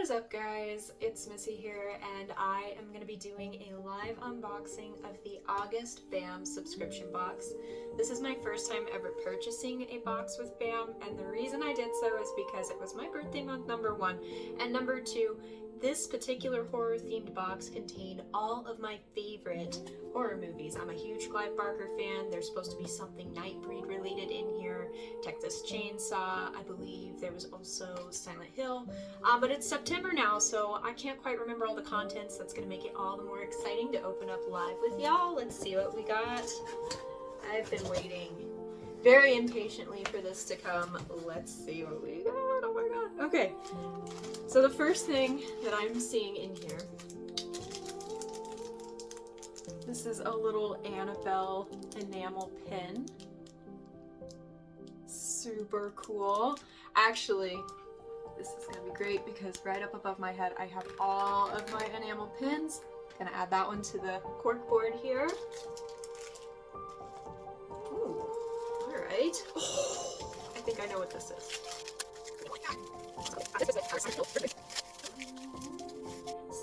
What is up, guys? It's Missy here, and I am going to be doing a live unboxing of the August BAM subscription box. This is my first time ever purchasing a box with BAM, and the reason I did so is because it was my birthday month, number one, and number two, this particular horror-themed box contained all of my favorite horror movies. I'm a huge Clive Barker fan. There's supposed to be something Nightbreed related in here, Texas Chainsaw, I believe. There was also Silent Hill. But it's September now, so I can't quite remember all the contents. That's going to make it all the more exciting to open up live with y'all. Let's see what we got. I've been waiting very impatiently for this to come. Let's see what we got. Oh my god. Okay. So the first thing that I'm seeing in here, this is a little Annabelle enamel pin. Super cool. Actually, this is gonna be great because right up above my head I have all of my enamel pins. Gonna add that one to the cork board here. Ooh, alright. Oh, I think I know what this is.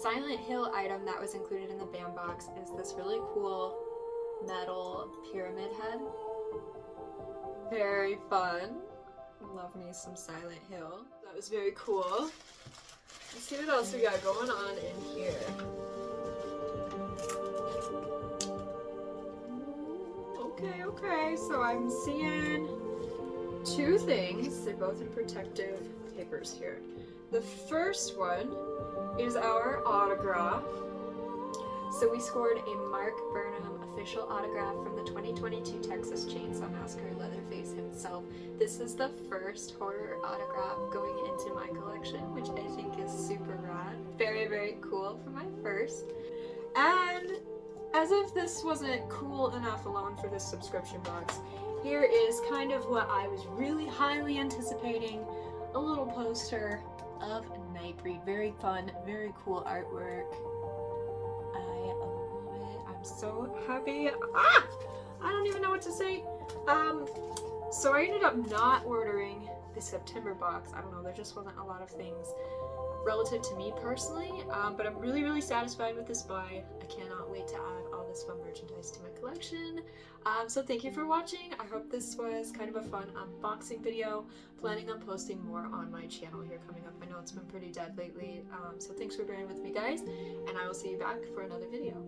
Silent Hill item that was included in the BAM box is this really cool metal pyramid head. Very fun. Love me some Silent Hill. That was very cool. Let's see what else we got going on in here. Okay, so I'm seeing two things. They're both in protective papers here. The first one is our autograph. So we scored a Mark Burnham official autograph from the 2022 Texas Chainsaw Massacre Leatherface himself. This is the first horror autograph going into my collection, which I think is super rad. Very, very cool for my first. And as if this wasn't cool enough alone for this subscription box, here is kind of what I was really highly anticipating. A little poster of Nightbreed. Very fun, very cool artwork. I love it. I'm so happy. I don't even know what to say. So I ended up not ordering the September box. I don't know, there just wasn't a lot of things relative to me personally, but I'm really, really satisfied with this buy. I cannot wait to add all this fun merchandise to my collection. So thank you for watching. I hope this was kind of a fun unboxing video. Planning on posting more on my channel here coming up. I know it's been pretty dead lately, so thanks for bearing with me, guys, and I will see you back for another video.